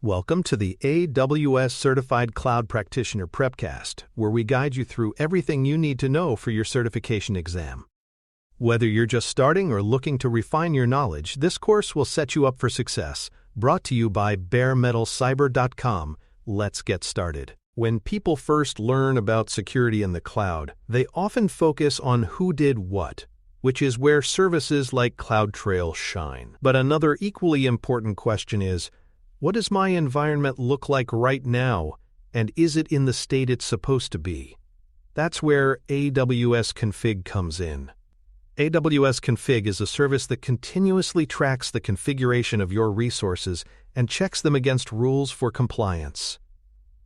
Welcome to the AWS Certified Cloud Practitioner Prepcast, where we guide you through everything you need to know for your certification exam. Whether you're just starting or looking to refine your knowledge, this course will set you up for success. Brought to you by baremetalcyber.com. Let's get started. When people first learn about security in the cloud, they often focus on who did what, which is where services like CloudTrail shine. But another equally important question is, what does my environment look like right now, and is it in the state it's supposed to be? That's where AWS Config comes in. AWS Config is a service that continuously tracks the configuration of your resources and checks them against rules for compliance.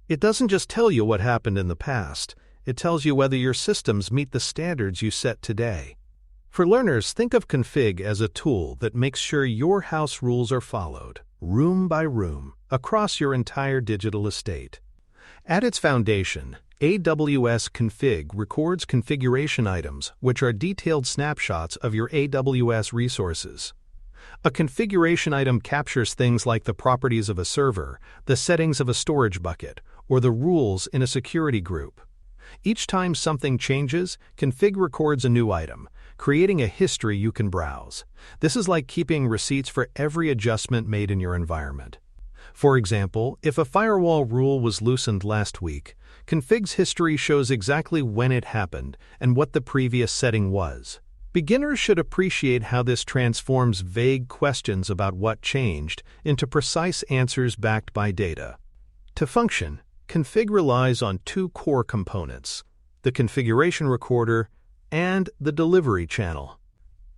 It doesn't just tell you what happened in the past, it tells you whether your systems meet the standards you set today. For learners, think of Config as a tool that makes sure your house rules are followed, room by room, across your entire digital estate. At its foundation, AWS Config records configuration items, which are detailed snapshots of your AWS resources. A configuration item captures things like the properties of a server, the settings of a storage bucket, or the rules in a security group. Each time something changes, Config records a new item, creating a history you can browse. This is like keeping receipts for every adjustment made in your environment. For example, if a firewall rule was loosened last week, Config's history shows exactly when it happened and what the previous setting was. Beginners should appreciate how this transforms vague questions about what changed into precise answers backed by data. To function, Config relies on two core components: the configuration recorder and the delivery channel.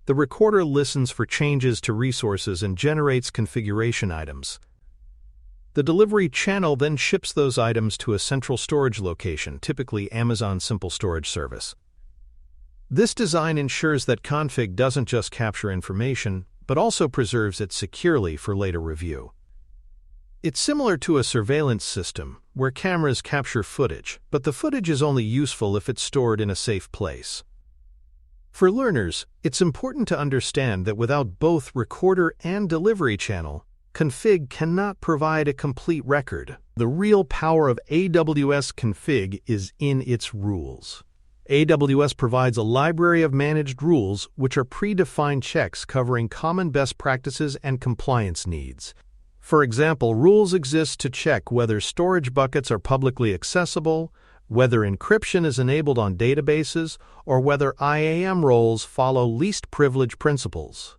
The recorder listens for changes to resources and generates configuration items. The delivery channel then ships those items to a central storage location, typically Amazon Simple Storage Service. This design ensures that config doesn't just capture information, but also preserves it securely for later review. It's similar to a surveillance system, where cameras capture footage, but the footage is only useful if it's stored in a safe place. For learners, it's important to understand that without both recorder and delivery channel, Config cannot provide a complete record. The real power of AWS Config is in its rules. AWS provides a library of managed rules which are predefined checks covering common best practices and compliance needs. For example, rules exist to check whether storage buckets are publicly accessible, whether encryption is enabled on databases, or whether IAM roles follow least privilege principles.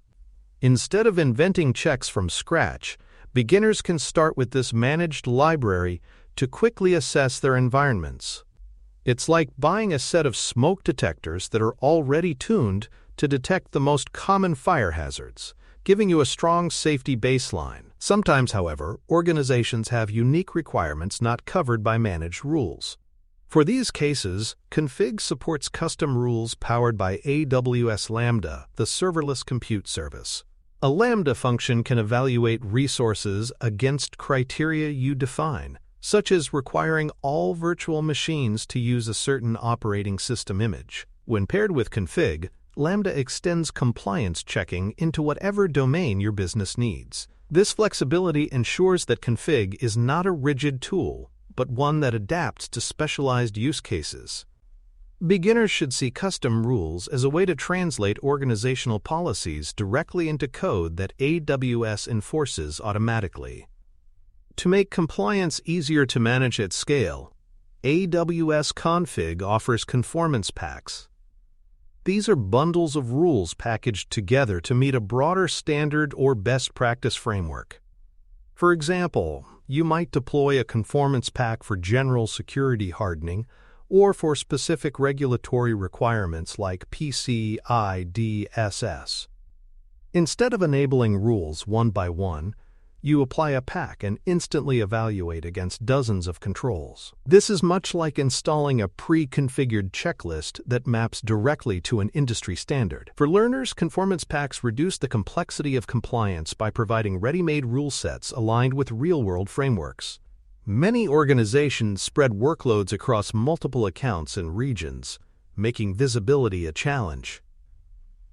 Instead of inventing checks from scratch, beginners can start with this managed library to quickly assess their environments. It's like buying a set of smoke detectors that are already tuned to detect the most common fire hazards, giving you a strong safety baseline. Sometimes, however, organizations have unique requirements not covered by managed rules. For these cases, Config supports custom rules powered by AWS Lambda, the serverless compute service. A Lambda function can evaluate resources against criteria you define, such as requiring all virtual machines to use a certain operating system image. When paired with Config, Lambda extends compliance checking into whatever domain your business needs. This flexibility ensures that Config is not a rigid tool, but one that adapts to specialized use cases. Beginners should see custom rules as a way to translate organizational policies directly into code that AWS enforces automatically. To make compliance easier to manage at scale, AWS Config offers conformance packs. These are bundles of rules packaged together to meet a broader standard or best practice framework. For example, you might deploy a conformance pack for general security hardening or for specific regulatory requirements like PCI DSS. Instead of enabling rules one by one, you apply a pack and instantly evaluate against dozens of controls. This is much like installing a pre-configured checklist that maps directly to an industry standard. For learners, conformance packs reduce the complexity of compliance by providing ready-made rule sets aligned with real-world frameworks. Many organizations spread workloads across multiple accounts and regions, making visibility a challenge.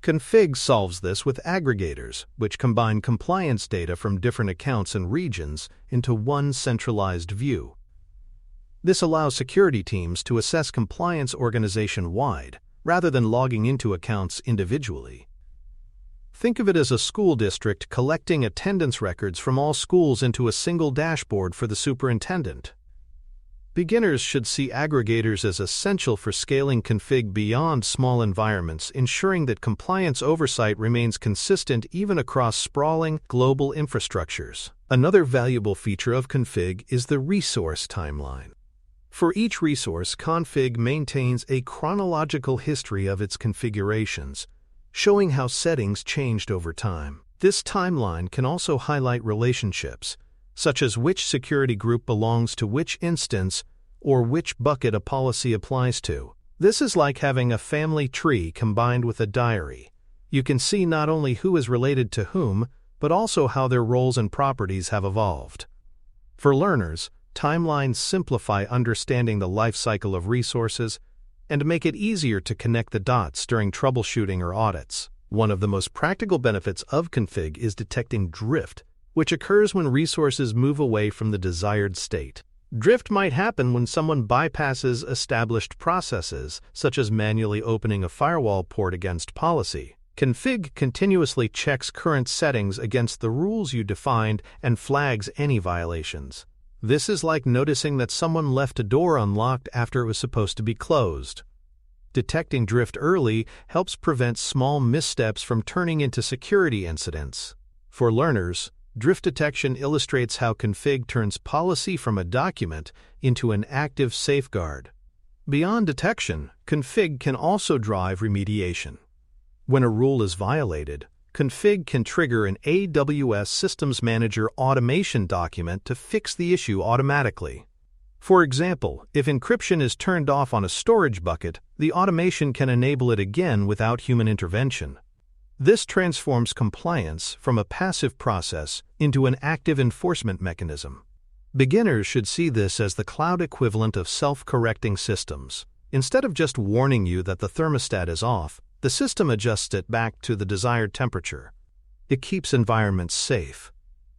Config solves this with aggregators, which combine compliance data from different accounts and regions into one centralized view. This allows security teams to assess compliance organization-wide, rather than logging into accounts individually. Think of it as a school district collecting attendance records from all schools into a single dashboard for the superintendent. Beginners should see aggregators as essential for scaling config beyond small environments, ensuring that compliance oversight remains consistent even across sprawling, global infrastructures. Another valuable feature of config is the resource timeline. For each resource, config maintains a chronological history of its configurations, showing how settings changed over time. This timeline can also highlight relationships, such as which security group belongs to which instance or which bucket a policy applies to. This is like having a family tree combined with a diary. You can see not only who is related to whom, but also how their roles and properties have evolved. For learners, timelines simplify understanding the life cycle of resources and make it easier to connect the dots during troubleshooting or audits. One of the most practical benefits of config is detecting drift, which occurs when resources move away from the desired state. Drift might happen when someone bypasses established processes, such as manually opening a firewall port against policy. Config continuously checks current settings against the rules you defined and flags any violations. This is like noticing that someone left a door unlocked after it was supposed to be closed. Detecting drift early helps prevent small missteps from turning into security incidents. For learners, drift detection illustrates how config turns policy from a document into an active safeguard. Beyond detection, config can also drive remediation. When a rule is violated, config can trigger an AWS Systems Manager automation document to fix the issue automatically. For example, if encryption is turned off on a storage bucket, the automation can enable it again without human intervention. This transforms compliance from a passive process into an active enforcement mechanism. Beginners should see this as the cloud equivalent of self-correcting systems. Instead of just warning you that the thermostat is off, the system adjusts it back to the desired temperature. It keeps environments safe,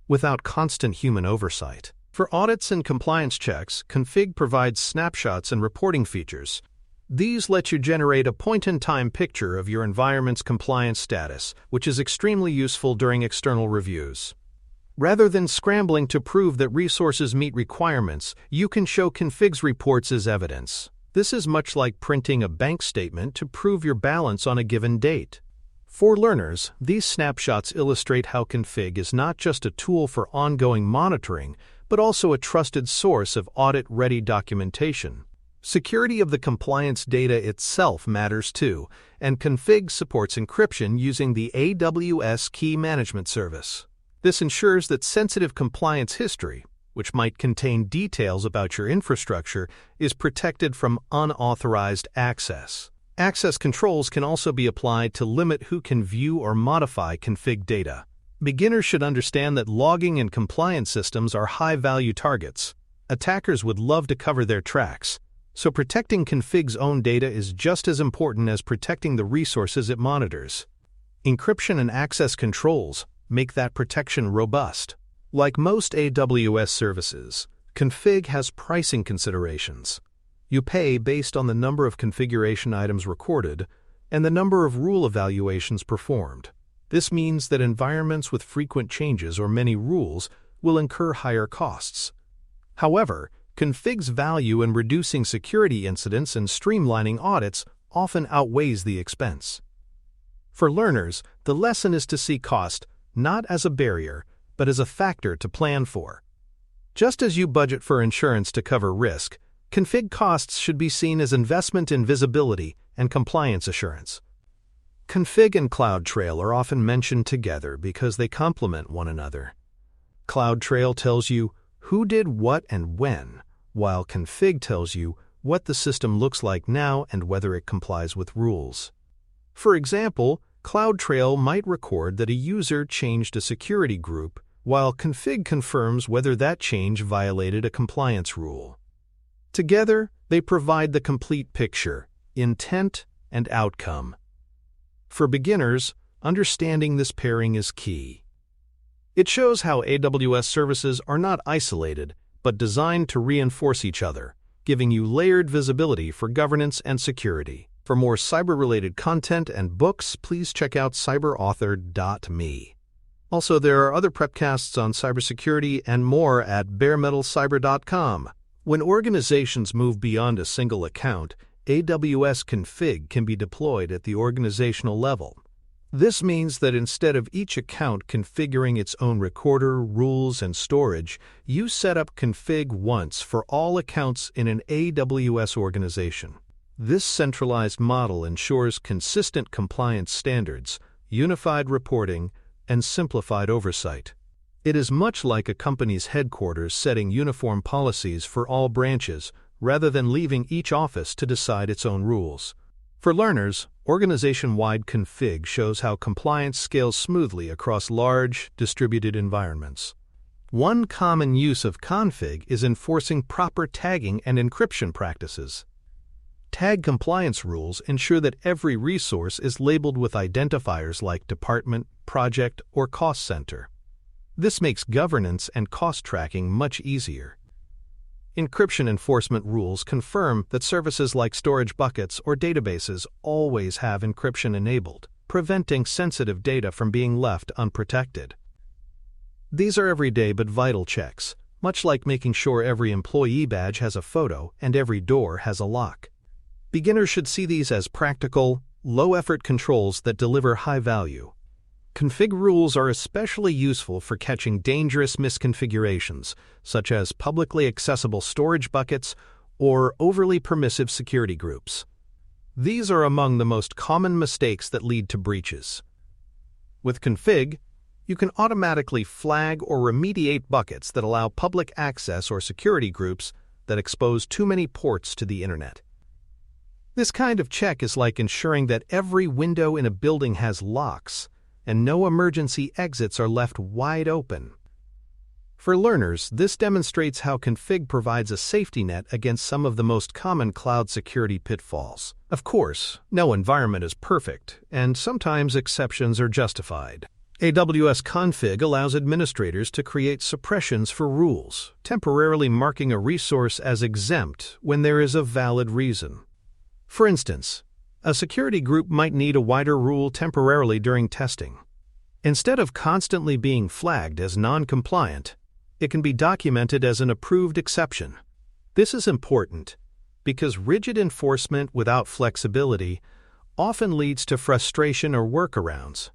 without constant human oversight. For audits and compliance checks, config provides snapshots and reporting features. These let you generate a point-in-time picture of your environment's compliance status, which is extremely useful during external reviews. Rather than scrambling to prove that resources meet requirements, you can show config's reports as evidence. This is much like printing a bank statement to prove your balance on a given date. For learners, these snapshots illustrate how config is not just a tool for ongoing monitoring, but also a trusted source of audit-ready documentation. Security of the compliance data itself matters too, and config supports encryption using the AWS Key Management Service. This ensures that sensitive compliance history, which might contain details about your infrastructure, is protected from unauthorized access. Access controls can also be applied to limit who can view or modify config data. Beginners should understand that logging and compliance systems are high-value targets. Attackers would love to cover their tracks. So protecting config's own data is just as important as protecting the resources it monitors. Encryption and access controls make that protection robust. Like most AWS services, config has pricing considerations. You pay based on the number of configuration items recorded and the number of rule evaluations performed. This means that environments with frequent changes or many rules will incur higher costs. However, config's value in reducing security incidents and streamlining audits often outweighs the expense. For learners, the lesson is to see cost not as a barrier, but as a factor to plan for. Just as you budget for insurance to cover risk, config costs should be seen as investment in visibility and compliance assurance. Config and CloudTrail are often mentioned together because they complement one another. CloudTrail tells you who did what and when, while config tells you what the system looks like now and whether it complies with rules. For example, CloudTrail might record that a user changed a security group, while config confirms whether that change violated a compliance rule. Together, they provide the complete picture, intent, and outcome. For beginners, understanding this pairing is key. It shows how AWS services are not isolated, but designed to reinforce each other, giving you layered visibility for governance and security. For more cyber-related content and books, please check out cyberauthor.me. Also, there are other prepcasts on cybersecurity and more at baremetalcyber.com. When organizations move beyond a single account, AWS Config can be deployed at the organizational level. This means that instead of each account configuring its own recorder, rules, and storage, you set up config once for all accounts in an AWS organization. This centralized model ensures consistent compliance standards, unified reporting, and simplified oversight. It is much like a company's headquarters setting uniform policies for all branches, rather than leaving each office to decide its own rules. For learners, organization-wide config shows how compliance scales smoothly across large, distributed environments. One common use of config is enforcing proper tagging and encryption practices. Tag compliance rules ensure that every resource is labeled with identifiers like department, project, or cost center. This makes governance and cost tracking much easier. Encryption enforcement rules confirm that services like storage buckets or databases always have encryption enabled, preventing sensitive data from being left unprotected. These are everyday but vital checks, much like making sure every employee badge has a photo and every door has a lock. Beginners should see these as practical, low-effort controls that deliver high value. Config rules are especially useful for catching dangerous misconfigurations, such as publicly accessible storage buckets or overly permissive security groups. These are among the most common mistakes that lead to breaches. With config, you can automatically flag or remediate buckets that allow public access or security groups that expose too many ports to the internet. This kind of check is like ensuring that every window in a building has locks and no emergency exits are left wide open. For learners, this demonstrates how config provides a safety net against some of the most common cloud security pitfalls. Of course, no environment is perfect, and sometimes exceptions are justified. AWS Config allows administrators to create suppressions for rules, temporarily marking a resource as exempt when there is a valid reason. For instance, a security group might need a wider rule temporarily during testing. Instead of constantly being flagged as non-compliant, it can be documented as an approved exception. This is important because rigid enforcement without flexibility often leads to frustration or workarounds.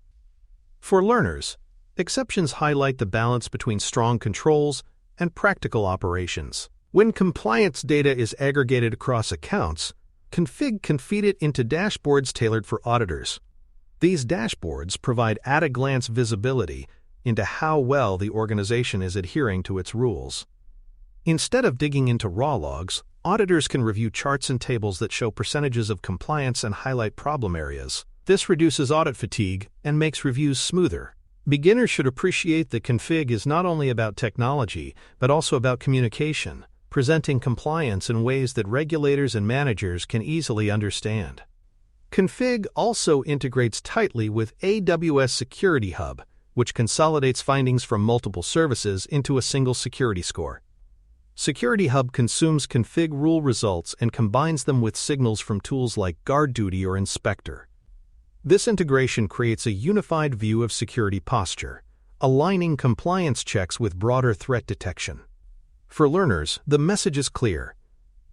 For learners, exceptions highlight the balance between strong controls and practical operations. When compliance data is aggregated across accounts, config can feed it into dashboards tailored for auditors. These dashboards provide at-a-glance visibility into how well the organization is adhering to its rules. Instead of digging into raw logs, auditors can review charts and tables that show percentages of compliance and highlight problem areas. This reduces audit fatigue and makes reviews smoother. Beginners should appreciate that config is not only about technology, but also about communication, presenting compliance in ways that regulators and managers can easily understand. Config also integrates tightly with AWS Security Hub, which consolidates findings from multiple services into a single security score. Security Hub consumes config rule results and combines them with signals from tools like GuardDuty or Inspector. This integration creates a unified view of security posture, aligning compliance checks with broader threat detection. For learners, the message is clear.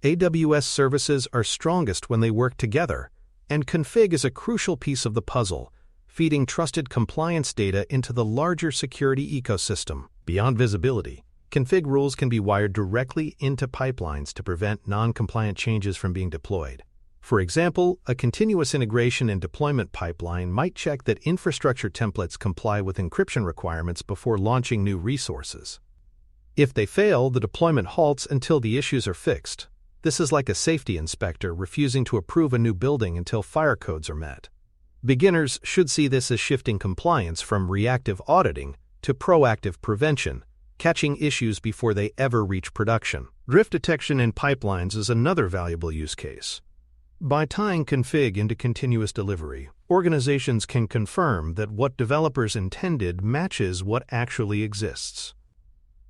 AWS services are strongest when they work together, and config is a crucial piece of the puzzle, feeding trusted compliance data into the larger security ecosystem. Beyond visibility, config rules can be wired directly into pipelines to prevent non-compliant changes from being deployed. For example, a continuous integration and deployment pipeline might check that infrastructure templates comply with encryption requirements before launching new resources. If they fail, the deployment halts until the issues are fixed. This is like a safety inspector refusing to approve a new building until fire codes are met. Beginners should see this as shifting compliance from reactive auditing to proactive prevention, catching issues before they ever reach production. Drift detection in pipelines is another valuable use case. By tying config into continuous delivery, organizations can confirm that what developers intended matches what actually exists.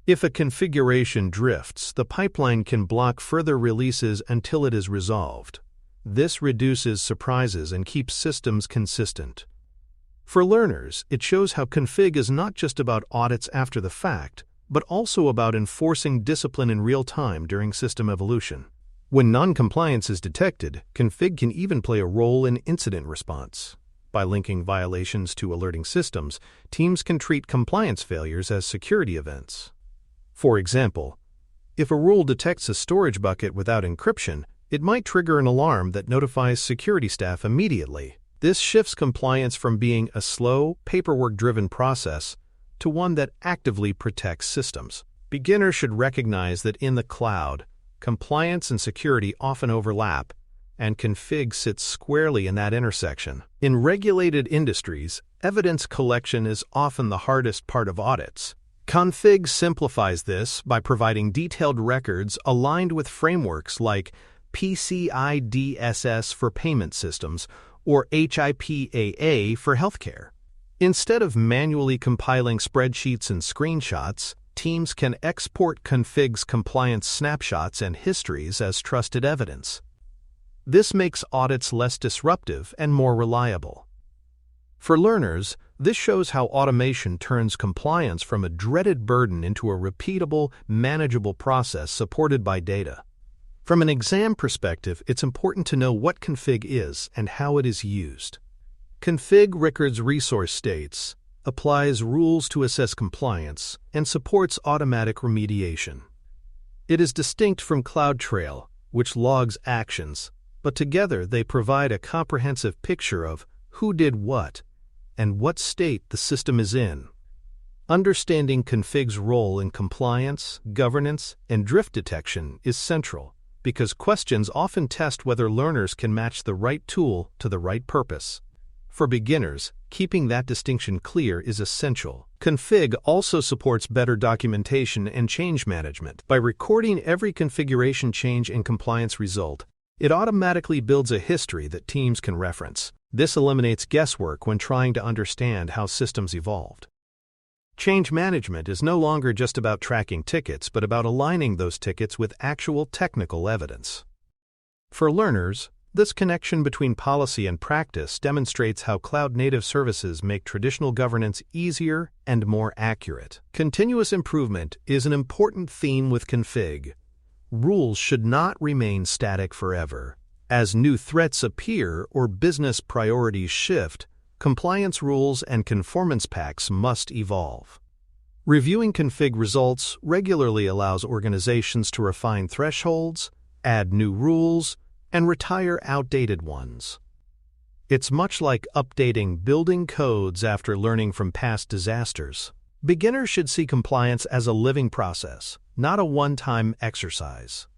If a configuration drifts, the pipeline can block further releases until it is resolved. This reduces surprises and keeps systems consistent. For learners, it shows how config is not just about audits after the fact, but also about enforcing discipline in real time during system evolution. When non-compliance is detected, config can even play a role in incident response. By linking violations to alerting systems, teams can treat compliance failures as security events. For example, if a rule detects a storage bucket without encryption, it might trigger an alarm that notifies security staff immediately. This shifts compliance from being a slow, paperwork-driven process to one that actively protects systems. Beginners should recognize that in the cloud, compliance and security often overlap, and config sits squarely in that intersection. In regulated industries, evidence collection is often the hardest part of audits. Config simplifies this by providing detailed records aligned with frameworks like PCI DSS for payment systems or HIPAA for healthcare. Instead of manually compiling spreadsheets and screenshots, teams can export config's compliance snapshots and histories as trusted evidence. This makes audits less disruptive and more reliable. For learners, this shows how automation turns compliance from a dreaded burden into a repeatable, manageable process supported by data. From an exam perspective, it's important to know what config is and how it is used. Config records resource states, applies rules to assess compliance, and supports automatic remediation. It is distinct from CloudTrail, which logs actions, but together they provide a comprehensive picture of who did what and what state the system is in. Understanding config's role in compliance, governance, and drift detection is central, because questions often test whether learners can match the right tool to the right purpose. For beginners, keeping that distinction clear is essential. Config also supports better documentation and change management. By recording every configuration change and compliance result, it automatically builds a history that teams can reference. This eliminates guesswork when trying to understand how systems evolved. Change management is no longer just about tracking tickets, but about aligning those tickets with actual technical evidence. For learners, this connection between policy and practice demonstrates how cloud-native services make traditional governance easier and more accurate. Continuous improvement is an important theme with config. Rules should not remain static forever. As new threats appear or business priorities shift, compliance rules and conformance packs must evolve. Reviewing config results regularly allows organizations to refine thresholds, add new rules, and retire outdated ones. It's much like updating building codes after learning from past disasters. Beginners should see compliance as a living process, not a one-time exercise,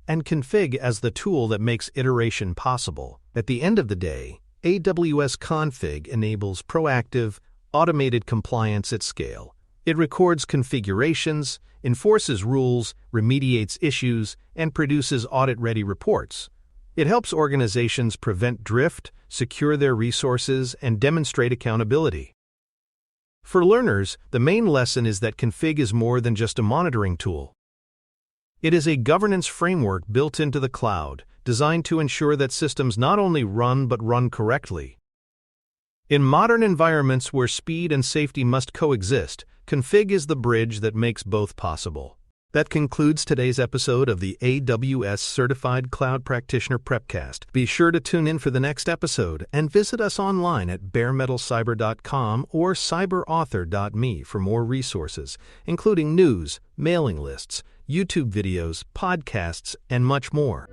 and config as the tool that makes iteration possible. At the end of the day, AWS Config enables proactive, automated compliance at scale. It records configurations, enforces rules, remediates issues, and produces audit-ready reports. It helps organizations prevent drift, secure their resources, and demonstrate accountability. For learners, the main lesson is that config is more than just a monitoring tool. It is a governance framework built into the cloud, designed to ensure that systems not only run but run correctly. In modern environments where speed and safety must coexist, config is the bridge that makes both possible. That concludes today's episode of the AWS Certified Cloud Practitioner Prepcast. Be sure to tune in for the next episode and visit us online at baremetalcyber.com or cyberauthor.me for more resources, including news, mailing lists, YouTube videos, podcasts, and much more.